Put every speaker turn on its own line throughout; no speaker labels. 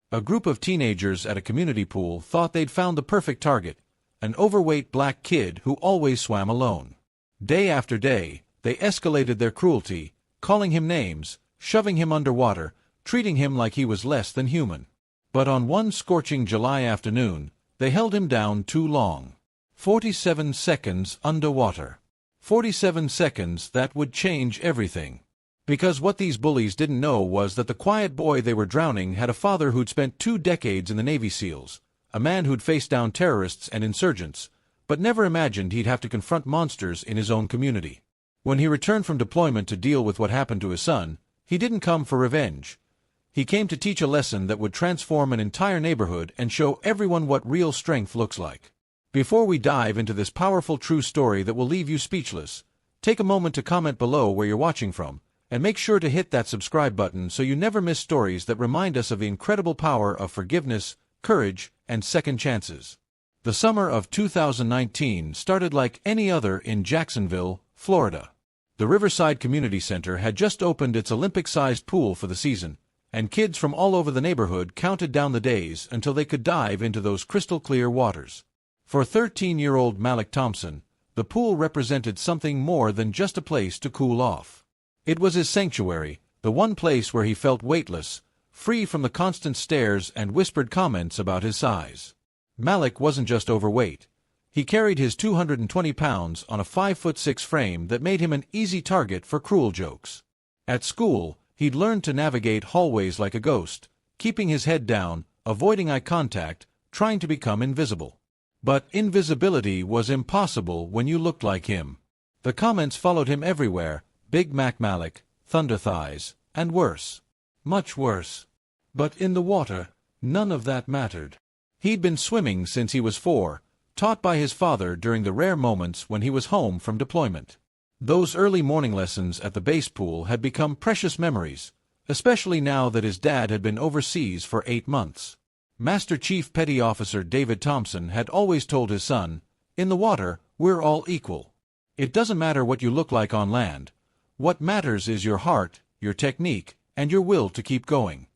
A group of teenagers at a community pool thought they'd found the perfect target, an overweight black kid who always swam alone. Day after day, they escalated their cruelty, calling him names, shoving him underwater, treating him like he was less than human. But on one scorching July afternoon, they held him down too long. 47 seconds underwater. 47 seconds that would change everything. Because what these bullies didn't know was that the quiet boy they were drowning had a father who'd spent 2 decades in the Navy SEALs, a man who'd faced down terrorists and insurgents, but never imagined he'd have to confront monsters in his own community. When he returned from deployment to deal with what happened to his son, he didn't come for revenge. He came to teach a lesson that would transform an entire neighborhood and show everyone what real strength looks like. Before we dive into this powerful true story that will leave you speechless, take a moment to comment below where you're watching from, and make sure to hit that subscribe button so you never miss stories that remind us of the incredible power of forgiveness, courage, and second chances. The summer of 2019 started like any other in Jacksonville, Florida. The Riverside Community Center had just opened its Olympic-sized pool for the season, and kids from all over the neighborhood counted down the days until they could dive into those crystal-clear waters. For 13-year-old Malik Thompson, the pool represented something more than just a place to cool off. It was his sanctuary, the one place where he felt weightless, free from the constant stares and whispered comments about his size. Malik wasn't just overweight. He carried his 220 pounds on a 5'6" frame that made him an easy target for cruel jokes. At school, he'd learned to navigate hallways like a ghost, keeping his head down, avoiding eye contact, trying to become invisible. But invisibility was impossible when you looked like him. The comments followed him everywhere: Big Mac Malik, Thunder Thighs, and worse. Much worse. But in the water, none of that mattered. He'd been swimming since he was 4, taught by his father during the rare moments when he was home from deployment. Those early morning lessons at the base pool had become precious memories, especially now that his dad had been overseas for 8 months. Master Chief Petty Officer David Thompson had always told his son, "In the water, we're all equal. It doesn't matter what you look like on land. What matters is your heart, your technique, and your will to keep going."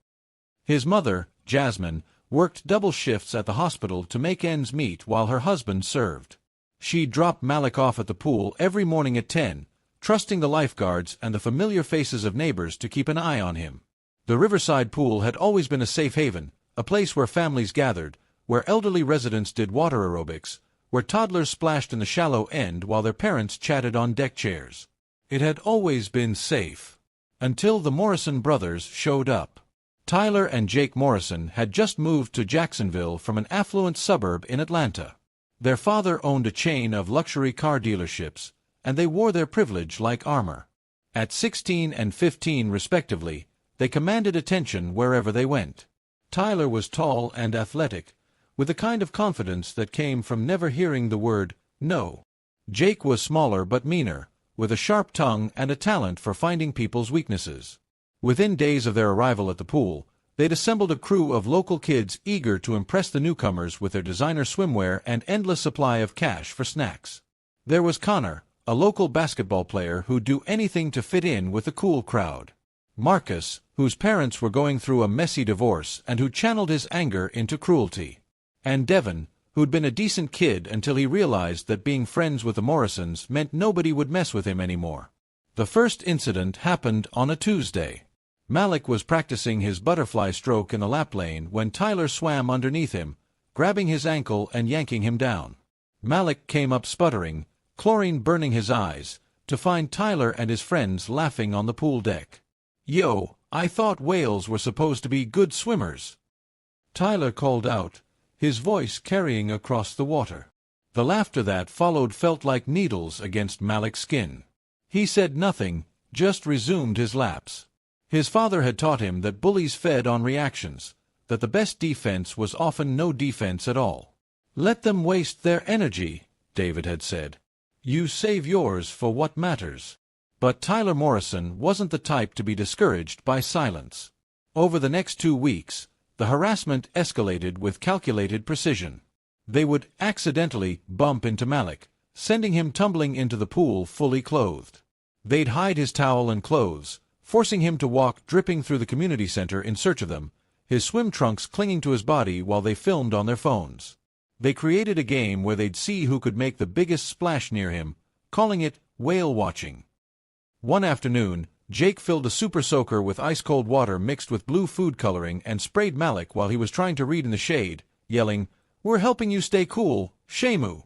His mother, Jasmine, worked double shifts at the hospital to make ends meet while her husband served. She'd drop Malik off at the pool every morning at 10, trusting the lifeguards and the familiar faces of neighbors to keep an eye on him. The Riverside pool had always been a safe haven, a place where families gathered, where elderly residents did water aerobics, where toddlers splashed in the shallow end while their parents chatted on deck chairs. It had always been safe. Until the Morrison brothers showed up. Tyler and Jake Morrison had just moved to Jacksonville from an affluent suburb in Atlanta. Their father owned a chain of luxury car dealerships, and they wore their privilege like armor. At 16 and 15 respectively, they commanded attention wherever they went. Tyler was tall and athletic, with the kind of confidence that came from never hearing the word no. Jake was smaller but meaner, with a sharp tongue and a talent for finding people's weaknesses. Within days of their arrival at the pool, they'd assembled a crew of local kids eager to impress the newcomers with their designer swimwear and endless supply of cash for snacks. There was Connor, a local basketball player who'd do anything to fit in with the cool crowd. Marcus, whose parents were going through a messy divorce and who channeled his anger into cruelty. And Devin, who'd been a decent kid until he realized that being friends with the Morrisons meant nobody would mess with him anymore. The first incident happened on a Tuesday. Malik was practicing his butterfly stroke in the lap lane when Tyler swam underneath him, grabbing his ankle and yanking him down. Malik came up sputtering, chlorine burning his eyes, to find Tyler and his friends laughing on the pool deck. "Yo, I thought whales were supposed to be good swimmers," Tyler called out, his voice carrying across the water. The laughter that followed felt like needles against Malik's skin. He said nothing, just resumed his laps. His father had taught him that bullies fed on reactions, that the best defense was often no defense at all. "Let them waste their energy," David had said. "You save yours for what matters." But Tyler Morrison wasn't the type to be discouraged by silence. Over the next 2 weeks, the harassment escalated with calculated precision. They would accidentally bump into Malik, sending him tumbling into the pool fully clothed. They'd hide his towel and clothes, forcing him to walk dripping through the community center in search of them, his swim trunks clinging to his body while they filmed on their phones. They created a game where they'd see who could make the biggest splash near him, calling it whale watching. One afternoon, Jake filled a super soaker with ice-cold water mixed with blue food coloring and sprayed Malik while he was trying to read in the shade, yelling, "We're helping you stay cool, Shamu."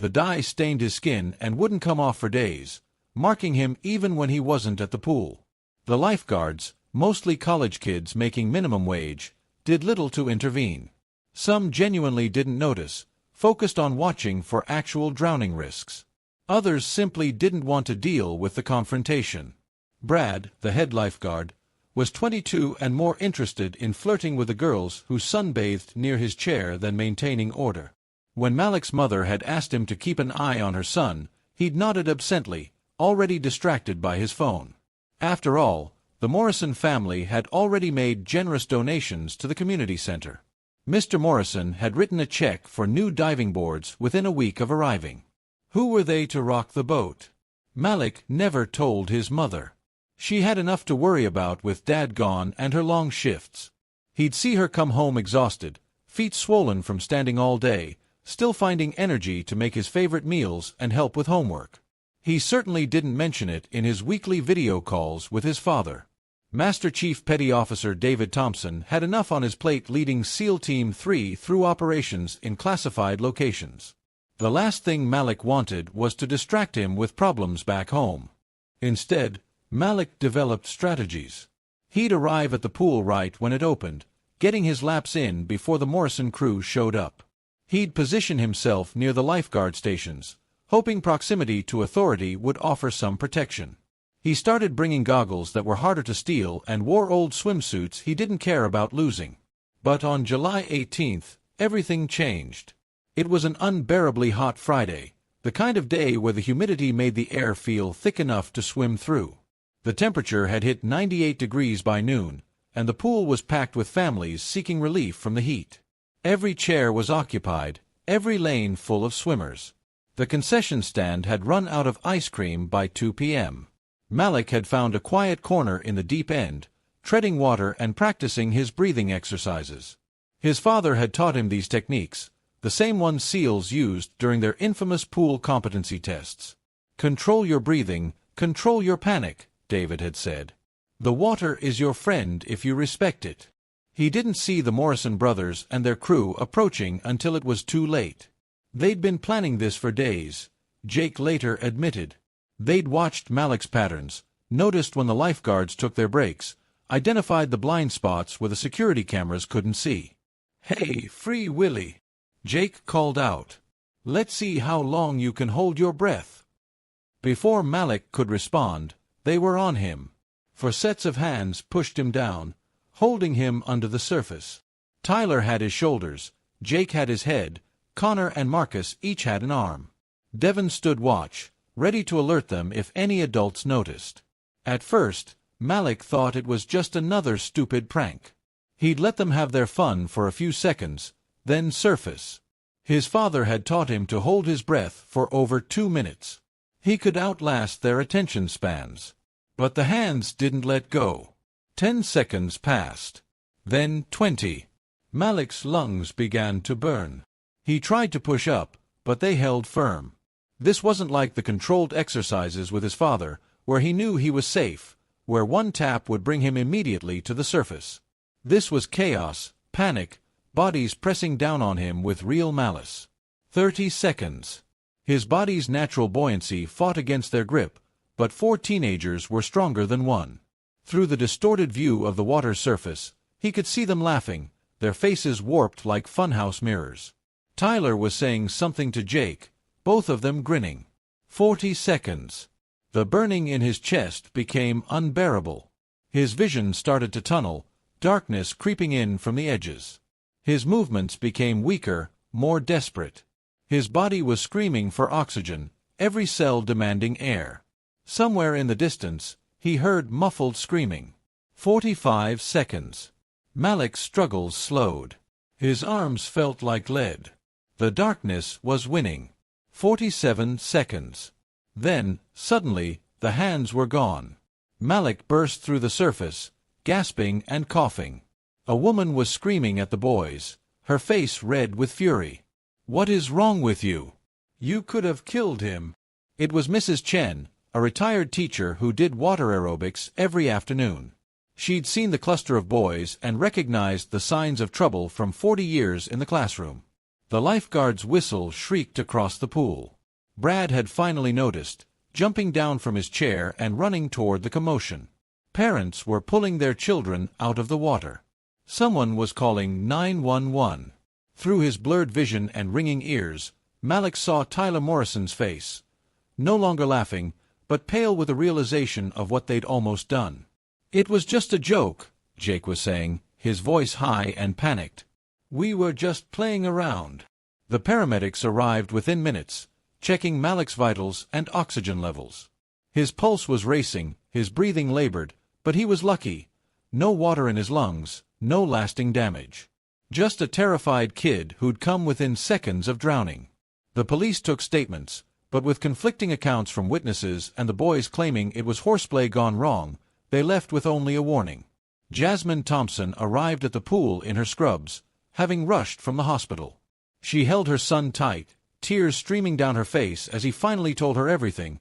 The dye stained his skin and wouldn't come off for days, marking him even when he wasn't at the pool. The lifeguards, mostly college kids making minimum wage, did little to intervene. Some genuinely didn't notice, focused on watching for actual drowning risks. Others simply didn't want to deal with the confrontation. Brad, the head lifeguard, was 22 and more interested in flirting with the girls who sunbathed near his chair than maintaining order. When Malik's mother had asked him to keep an eye on her son, he'd nodded absently, already distracted by his phone. After all, the Morrison family had already made generous donations to the community center. Mr. Morrison had written a check for new diving boards within a week of arriving. Who were they to rock the boat? Malik never told his mother. She had enough to worry about with Dad gone and her long shifts. He'd see her come home exhausted, feet swollen from standing all day, still finding energy to make his favorite meals and help with homework. He certainly didn't mention it in his weekly video calls with his father. Master Chief Petty Officer David Thompson had enough on his plate leading SEAL Team 3 through operations in classified locations. The last thing Malik wanted was to distract him with problems back home. Instead, Malik developed strategies. He'd arrive at the pool right when it opened, getting his laps in before the Morrison crew showed up. He'd position himself near the lifeguard stations, hoping proximity to authority would offer some protection. He started bringing goggles that were harder to steal and wore old swimsuits he didn't care about losing. But on July 18th, everything changed. It was an unbearably hot Friday, the kind of day where the humidity made the air feel thick enough to swim through. The temperature had hit 98 degrees by noon, and the pool was packed with families seeking relief from the heat. Every chair was occupied, every lane full of swimmers. The concession stand had run out of ice cream by 2 p.m. Malik had found a quiet corner in the deep end, treading water and practicing his breathing exercises. His father had taught him these techniques, the same ones SEALs used during their infamous pool competency tests. "Control your breathing, control your panic," David had said. "The water is your friend if you respect it." He didn't see the Morrison brothers and their crew approaching until it was too late. They'd been planning this for days, Jake later admitted. They'd watched Malik's patterns, noticed when the lifeguards took their breaks, identified the blind spots where the security cameras couldn't see. "Hey, Free Willy," Jake called out. "Let's see how long you can hold your breath." Before Malik could respond, they were on him. Four sets of hands pushed him down, holding him under the surface. Tyler had his shoulders, Jake had his head, Connor and Marcus each had an arm. Devon stood watch, ready to alert them if any adults noticed. At first, Malik thought it was just another stupid prank. He'd let them have their fun for a few seconds, then surface. His father had taught him to hold his breath for over 2 minutes. He could outlast their attention spans. But the hands didn't let go. 10 seconds passed. Then 20. Malik's lungs began to burn. He tried to push up, but they held firm. This wasn't like the controlled exercises with his father, where he knew he was safe, where one tap would bring him immediately to the surface. This was chaos, panic, bodies pressing down on him with real malice. 30 seconds. His body's natural buoyancy fought against their grip, but 4 teenagers were stronger than one. Through the distorted view of the water's surface, he could see them laughing, their faces warped like funhouse mirrors. Tyler was saying something to Jake, both of them grinning. 40 seconds. The burning in his chest became unbearable. His vision started to tunnel, darkness creeping in from the edges. His movements became weaker, more desperate. His body was screaming for oxygen, every cell demanding air. Somewhere in the distance, he heard muffled screaming. 45 seconds. Malik's struggles slowed. His arms felt like lead. The darkness was winning. 47 seconds. Then, suddenly, the hands were gone. Malik burst through the surface, gasping and coughing. A woman was screaming at the boys, her face red with fury. "What is wrong with you? You could have killed him." It was Mrs. Chen, a retired teacher who did water aerobics every afternoon. She'd seen the cluster of boys and recognized the signs of trouble from 40 years in the classroom. The lifeguard's whistle shrieked across the pool. Brad had finally noticed, jumping down from his chair and running toward the commotion. Parents were pulling their children out of the water. Someone was calling 911. Through his blurred vision and ringing ears, Malik saw Tyler Morrison's face. No longer laughing, but pale with the realization of what they'd almost done. "It was just a joke," Jake was saying, his voice high and panicked. "We were just playing around." The paramedics arrived within minutes, checking Malik's vitals and oxygen levels. His pulse was racing, his breathing labored, but he was lucky. No water in his lungs, no lasting damage. Just a terrified kid who'd come within seconds of drowning. The police took statements, but with conflicting accounts from witnesses and the boys claiming it was horseplay gone wrong, they left with only a warning. Jasmine Thompson arrived at the pool in her scrubs, having rushed from the hospital. She held her son tight, tears streaming down her face as he finally told her everything.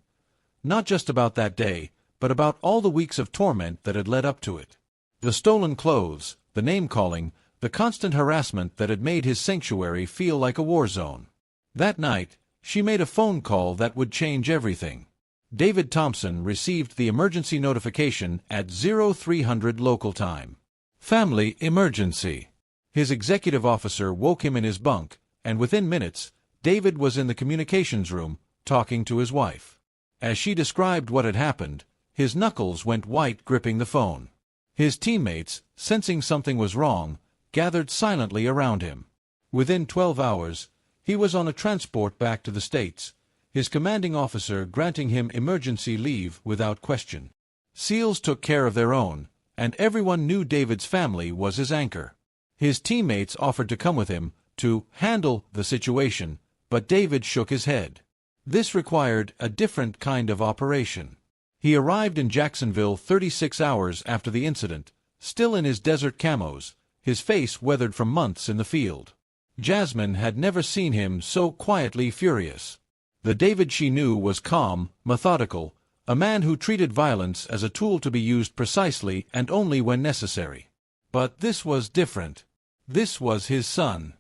Not just about that day, but about all the weeks of torment that had led up to it. The stolen clothes, the name-calling, the constant harassment that had made his sanctuary feel like a war zone. That night, she made a phone call that would change everything. David Thompson received the emergency notification at 0300 local time. Family emergency. His executive officer woke him in his bunk, and within minutes, David was in the communications room, talking to his wife. As she described what had happened, his knuckles went white gripping the phone. His teammates, sensing something was wrong, gathered silently around him. Within 12 hours, he was on a transport back to the States, his commanding officer granting him emergency leave without question. SEALs took care of their own, and everyone knew David's family was his anchor. His teammates offered to come with him to handle the situation, but David shook his head. This required a different kind of operation. He arrived in Jacksonville 36 hours after the incident, still in his desert camos, his face weathered from months in the field. Jasmine had never seen him so quietly furious. The David she knew was calm, methodical, a man who treated violence as a tool to be used precisely and only when necessary. But this was different. This was his son.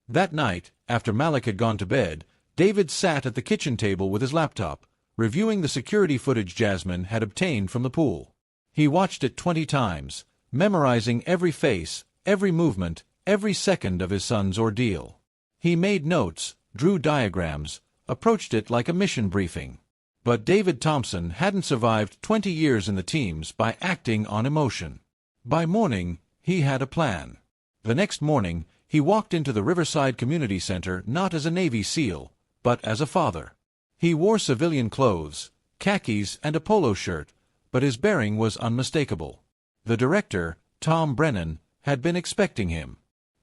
That night, after Malik had gone to bed, David sat at the kitchen table with his laptop, reviewing the security footage Jasmine had obtained from the pool. He watched it 20 times, memorizing every face, every movement, every second of his son's ordeal. He made notes, drew diagrams, approached it like a mission briefing. But David Thompson hadn't survived 20 years in the teams by acting on emotion. By morning, he had a plan. The next morning, he walked into the Riverside Community Center not as a Navy SEAL, but as a father. He wore civilian clothes, khakis and a polo shirt, but his bearing was unmistakable. The director, Tom Brennan, had been expecting him.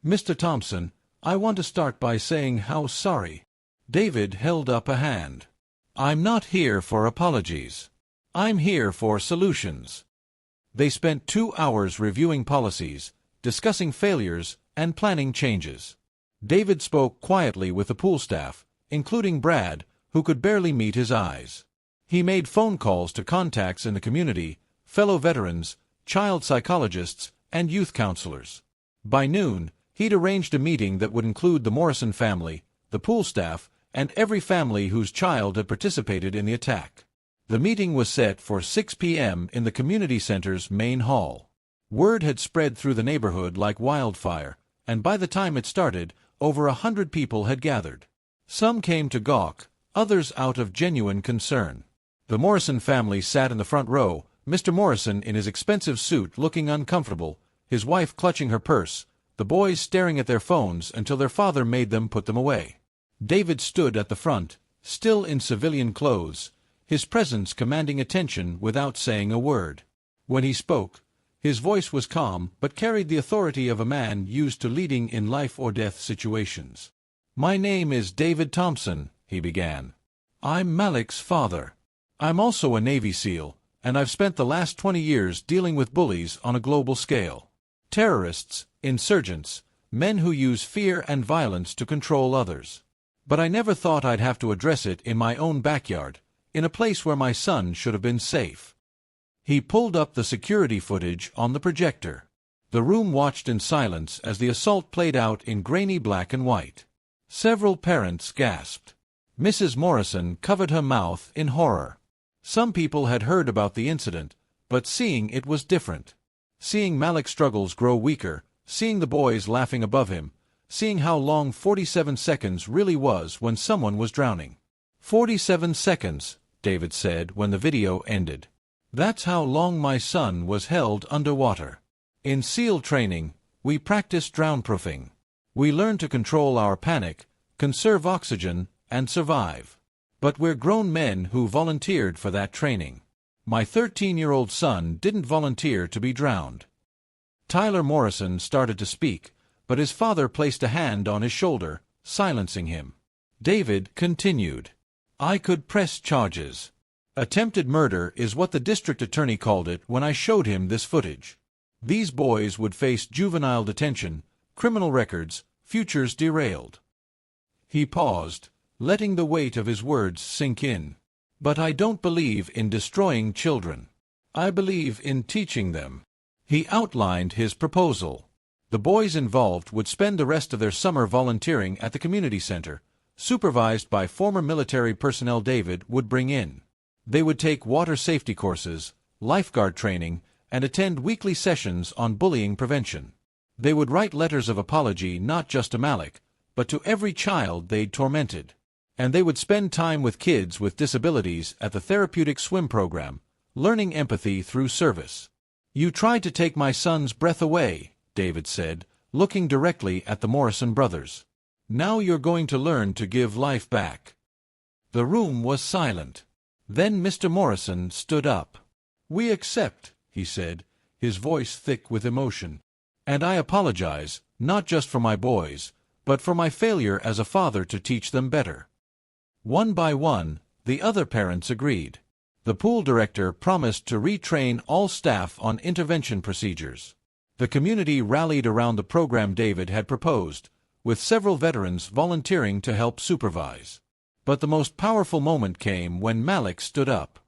"Mr. Thompson, I want to start by saying how sorry." David held up a hand. "I'm not here for apologies. I'm here for solutions." They spent 2 hours reviewing policies, discussing failures, and planning changes. David spoke quietly with the pool staff, including Brad, who could barely meet his eyes. He made phone calls to contacts in the community, fellow veterans, child psychologists, and youth counselors. By noon, he'd arranged a meeting that would include the Morrison family, the pool staff, and every family whose child had participated in the attack. The meeting was set for 6 p.m. in the community center's main hall. Word had spread through the neighborhood like wildfire, and by the time it started, over 100 people had gathered. Some came to gawk, others out of genuine concern. The Morrison family sat in the front row, Mr. Morrison in his expensive suit looking uncomfortable, his wife clutching her purse, the boys staring at their phones until their father made them put them away. David stood at the front, still in civilian clothes, his presence commanding attention without saying a word. When he spoke, his voice was calm but carried the authority of a man used to leading in life-or-death situations. "My name is David Thompson," he began. "I'm Malik's father. I'm also a Navy SEAL, and I've spent the last 20 years dealing with bullies on a global scale. Terrorists, insurgents, men who use fear and violence to control others. But I never thought I'd have to address it in my own backyard, in a place where my son should have been safe. He pulled up the security footage on the projector. The room watched in silence as the assault played out in grainy black and white. Several parents gasped. Mrs. Morrison covered her mouth in horror. Some people had heard about the incident, but seeing it was different. Seeing Malik's struggles grow weaker, seeing the boys laughing above him, seeing how long 47 seconds really was when someone was drowning. 47 seconds, David said when the video ended. That's how long my son was held underwater. In SEAL training, we practice drown-proofing. We learn to control our panic, conserve oxygen, and survive. But we're grown men who volunteered for that training. My 13-year-old son didn't volunteer to be drowned. Tyler Morrison started to speak, but his father placed a hand on his shoulder, silencing him. David continued. I could press charges. Attempted murder is what the district attorney called it when I showed him this footage. These boys would face juvenile detention, criminal records, futures derailed. He paused, letting the weight of his words sink in. But I don't believe in destroying children. I believe in teaching them. He outlined his proposal. The boys involved would spend the rest of their summer volunteering at the community center, supervised by former military personnel David would bring in. They would take water safety courses, lifeguard training, and attend weekly sessions on bullying prevention. They would write letters of apology not just to Malik, but to every child they'd tormented. And they would spend time with kids with disabilities at the therapeutic swim program, learning empathy through service. You tried to take my son's breath away, David said, looking directly at the Morrison brothers. Now you're going to learn to give life back. The room was silent. Then Mr. Morrison stood up. We accept, he said, his voice thick with emotion. And I apologize, not just for my boys, but for my failure as a father to teach them better. One by one, the other parents agreed. The pool director promised to retrain all staff on intervention procedures. The community rallied around the program David had proposed, with several veterans volunteering to help supervise. But the most powerful moment came when Malik stood up.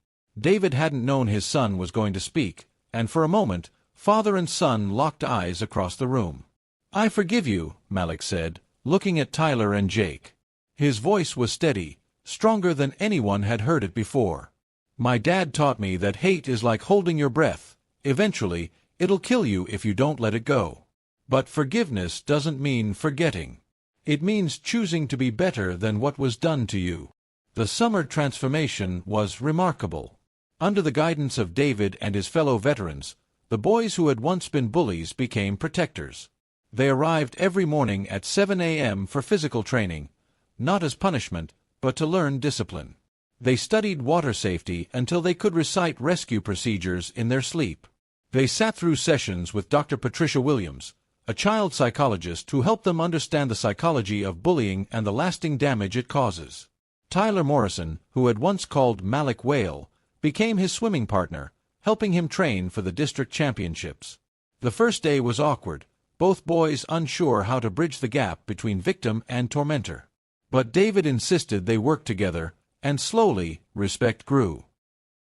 David hadn't known his son was going to speak, and for a moment, father and son locked eyes across the room. I forgive you, Malik said, looking at Tyler and Jake. His voice was steady, stronger than anyone had heard it before. My dad taught me that hate is like holding your breath. Eventually, it'll kill you if you don't let it go. But forgiveness doesn't mean forgetting. It means choosing to be better than what was done to you. The summer transformation was remarkable. Under the guidance of David and his fellow veterans, the boys who had once been bullies became protectors. They arrived every morning at 7 a.m. for physical training, not as punishment, but to learn discipline. They studied water safety until they could recite rescue procedures in their sleep. They sat through sessions with Dr. Patricia Williams, a child psychologist who helped them understand the psychology of bullying and the lasting damage it causes. Tyler Morrison, who had once called Malik Whale, became his swimming partner, helping him train for the district championships. The first day was awkward, both boys unsure how to bridge the gap between victim and tormentor. But David insisted they work together, and slowly, respect grew.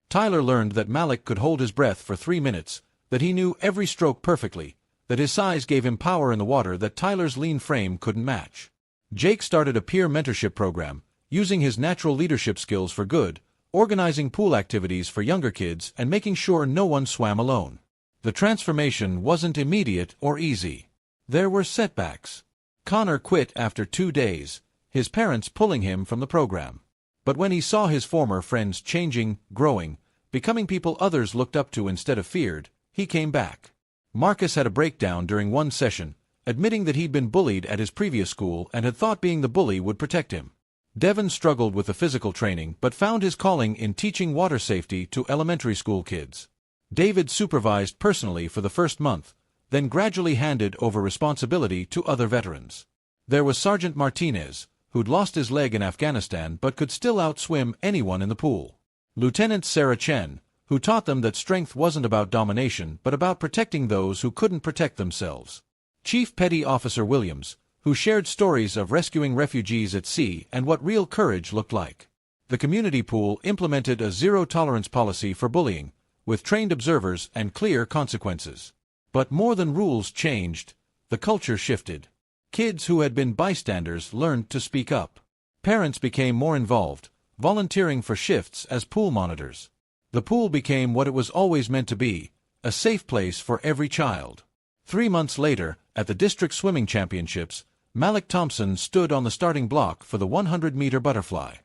Tyler learned that Malik could hold his breath for 3 minutes, that he knew every stroke perfectly, that his size gave him power in the water that Tyler's lean frame couldn't match. Jake started a peer mentorship program, using his natural leadership skills for good, organizing pool activities for younger kids and making sure no one swam alone. The transformation wasn't immediate or easy. There were setbacks. Connor quit after 2 days, his parents pulling him from the program. But when he saw his former friends changing, growing, becoming people others looked up to instead of feared, he came back. Marcus had a breakdown during one session, admitting that he'd been bullied at his previous school and had thought being the bully would protect him. Devon struggled with the physical training but found his calling in teaching water safety to elementary school kids. David supervised personally for the first month, then gradually handed over responsibility to other veterans. There was Sergeant Martinez, who'd lost his leg in Afghanistan but could still outswim anyone in the pool. Lieutenant Sarah Chen, who taught them that strength wasn't about domination but about protecting those who couldn't protect themselves. Chief Petty Officer Williams, who shared stories of rescuing refugees at sea and what real courage looked like. The community pool implemented a zero-tolerance policy for bullying, with trained observers and clear consequences. But more than rules changed, the culture shifted. Kids who had been bystanders learned to speak up. Parents became more involved, volunteering for shifts as pool monitors. The pool became what it was always meant to be, a safe place for every child. 3 months later, at the district swimming championships, Malik Thompson stood on the starting block for the 100-meter butterfly.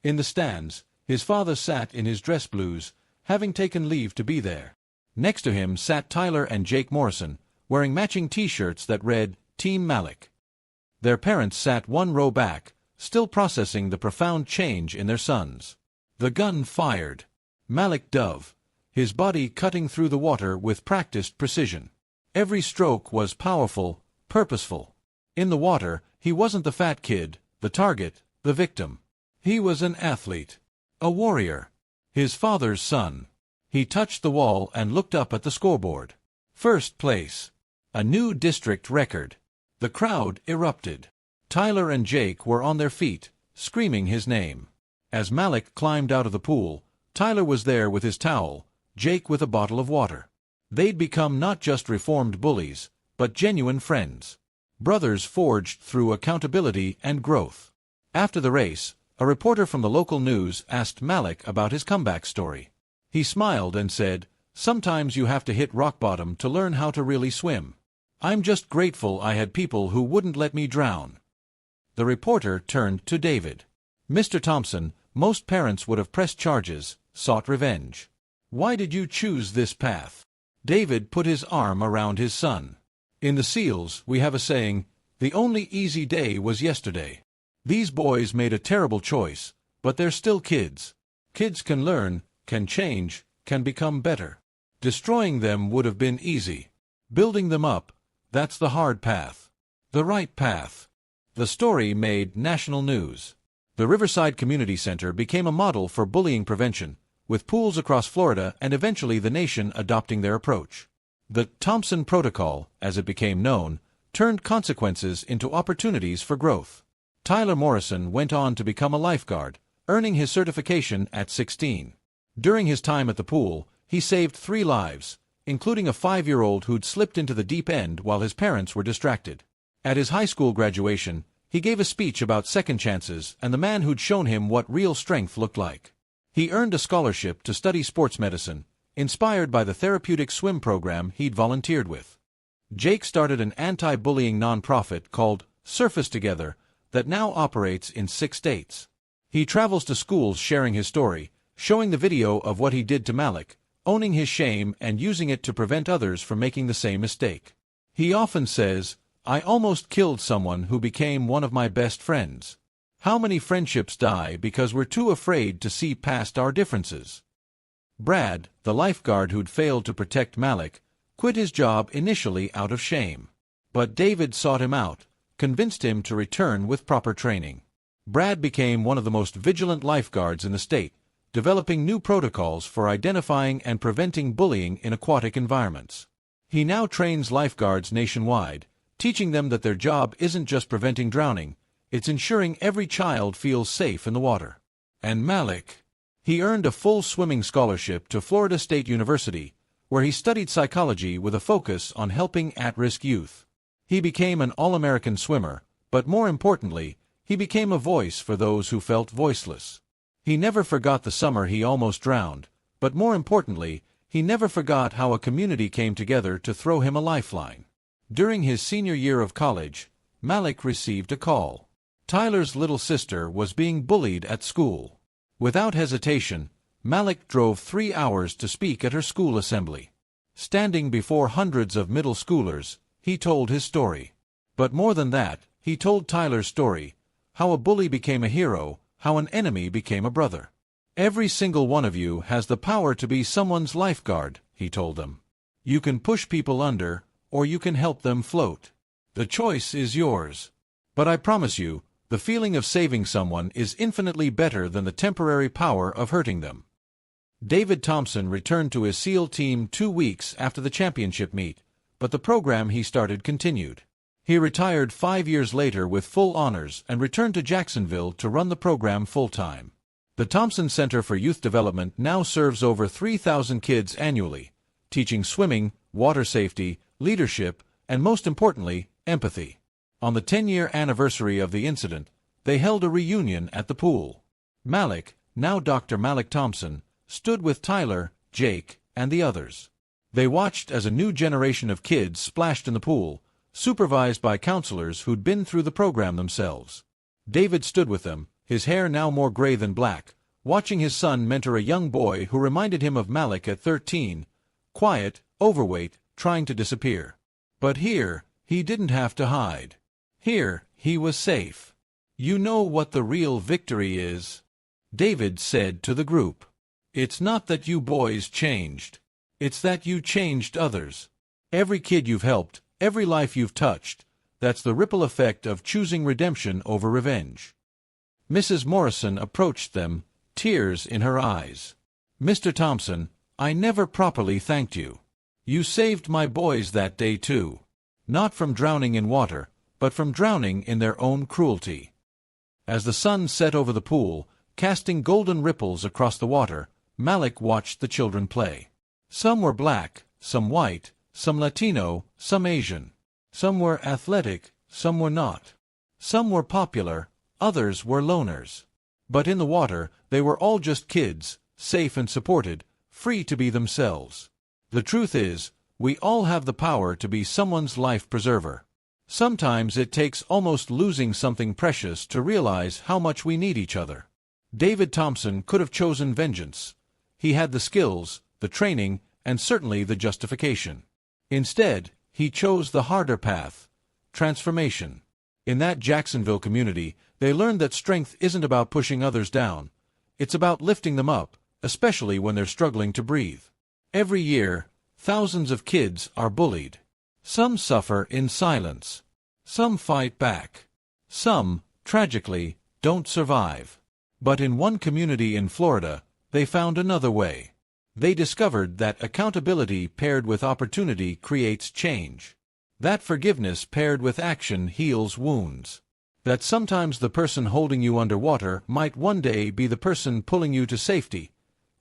In the stands, his father sat in his dress blues, having taken leave to be there. Next to him sat Tyler and Jake Morrison, wearing matching T-shirts that read, Team Malik. Their parents sat one row back, still processing the profound change in their sons. The gun fired. Malik dove, his body cutting through the water with practiced precision. Every stroke was powerful, purposeful. In the water, he wasn't the fat kid, the target, the victim. He was an athlete, a warrior, his father's son. He touched the wall and looked up at the scoreboard. First place. A new district record. The crowd erupted. Tyler and Jake were on their feet, screaming his name. As Malik climbed out of the pool, Tyler was there with his towel, Jake with a bottle of water. They'd become not just reformed bullies, but genuine friends. Brothers forged through accountability and growth. After the race, a reporter from the local news asked Malik about his comeback story. He smiled and said, "Sometimes you have to hit rock bottom to learn how to really swim. I'm just grateful I had people who wouldn't let me drown." The reporter turned to David. "Mr. Thompson, most parents would have pressed charges, sought revenge. Why did you choose this path?" David put his arm around his son. "In the SEALs, we have a saying, 'The only easy day was yesterday.' These boys made a terrible choice, but they're still kids. Kids can learn, can change, can become better. Destroying them would have been easy. Building them up, that's the hard path. The right path." The story made national news. The Riverside Community Center became a model for bullying prevention, with pools across Florida and eventually the nation adopting their approach. The Thompson Protocol, as it became known, turned consequences into opportunities for growth. Tyler Morrison went on to become a lifeguard, earning his certification at 16. During his time at the pool, he saved 3 lives, including a 5-year-old who'd slipped into the deep end while his parents were distracted. At his high school graduation, he gave a speech about second chances and the man who'd shown him what real strength looked like. He earned a scholarship to study sports medicine, inspired by the therapeutic swim program he'd volunteered with. Jake started an anti-bullying nonprofit called Surface Together that now operates in 6 states. He travels to schools sharing his story, showing the video of what he did to Malik, owning his shame and using it to prevent others from making the same mistake. He often says, "I almost killed someone who became one of my best friends." How many friendships die because we're too afraid to see past our differences? Brad, the lifeguard who'd failed to protect Malik, quit his job initially out of shame. But David sought him out, convinced him to return with proper training. Brad became one of the most vigilant lifeguards in the state, developing new protocols for identifying and preventing bullying in aquatic environments. He now trains lifeguards nationwide, teaching them that their job isn't just preventing drowning, it's ensuring every child feels safe in the water. And Malik, he earned a full swimming scholarship to Florida State University, where he studied psychology with a focus on helping at-risk youth. He became an all-American swimmer, but more importantly, he became a voice for those who felt voiceless. He never forgot the summer he almost drowned, but more importantly, he never forgot how a community came together to throw him a lifeline. During his senior year of college, Malik received a call. Tyler's little sister was being bullied at school. Without hesitation, Malik drove 3 hours to speak at her school assembly. Standing before hundreds of middle schoolers, he told his story. But more than that, he told Tyler's story, how a bully became a hero, how an enemy became a brother. "Every single one of you has the power to be someone's lifeguard," he told them. "You can push people under, or you can help them float. The choice is yours. But I promise you, the feeling of saving someone is infinitely better than the temporary power of hurting them." David Thompson returned to his SEAL team 2 weeks after the championship meet, but the program he started continued. He retired 5 years later with full honors and returned to Jacksonville to run the program full-time. The Thompson Center for Youth Development now serves over 3,000 kids annually, teaching swimming, water safety, leadership, and most importantly, empathy. On the 10-year anniversary of the incident, they held a reunion at the pool. Malik, now Dr. Malik Thompson, stood with Tyler, Jake, and the others. They watched as a new generation of kids splashed in the pool, supervised by counselors who'd been through the program themselves. David stood with them, his hair now more gray than black, watching his son mentor a young boy who reminded him of Malik at 13, quiet, overweight, trying to disappear. But here, he didn't have to hide. Here, he was safe. "You know what the real victory is," David said to the group. "It's not that you boys changed. It's that you changed others. Every kid you've helped, every life you've touched, that's the ripple effect of choosing redemption over revenge." Mrs. Morrison approached them, tears in her eyes. "Mr. Thompson, I never properly thanked you. You saved my boys that day too. Not from drowning in water, but from drowning in their own cruelty." As the sun set over the pool, casting golden ripples across the water, Malik watched the children play. Some were black, some white, some Latino, some Asian. Some were athletic, some were not. Some were popular, others were loners. But in the water, they were all just kids, safe and supported, free to be themselves. The truth is, we all have the power to be someone's life preserver. Sometimes it takes almost losing something precious to realize how much we need each other. David Thompson could have chosen vengeance. He had the skills, the training, and certainly the justification. Instead, he chose the harder path, transformation. In that Jacksonville community, they learned that strength isn't about pushing others down. It's about lifting them up, especially when they're struggling to breathe. Every year, thousands of kids are bullied. Some suffer in silence. Some fight back. Some, tragically, don't survive. But in one community in Florida, they found another way. They discovered that accountability paired with opportunity creates change. That forgiveness paired with action heals wounds. That sometimes the person holding you underwater might one day be the person pulling you to safety,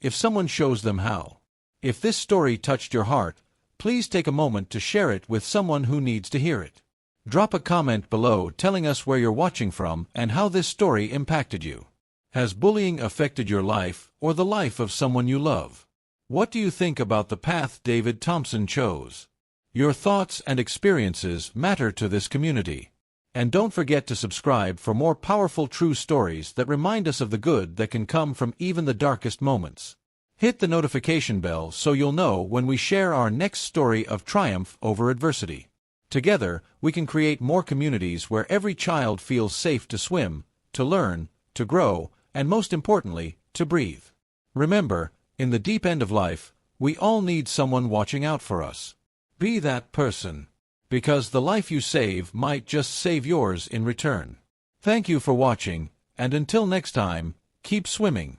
if someone shows them how. If this story touched your heart, please take a moment to share it with someone who needs to hear it. Drop a comment below telling us where you're watching from and how this story impacted you. Has bullying affected your life or the life of someone you love? What do you think about the path David Thompson chose? Your thoughts and experiences matter to this community. And don't forget to subscribe for more powerful true stories that remind us of the good that can come from even the darkest moments. Hit the notification bell so you'll know when we share our next story of triumph over adversity. Together, we can create more communities where every child feels safe to swim, to learn, to grow, and most importantly, to breathe. Remember, in the deep end of life, we all need someone watching out for us. Be that person, because the life you save might just save yours in return. Thank you for watching, and until next time, keep swimming.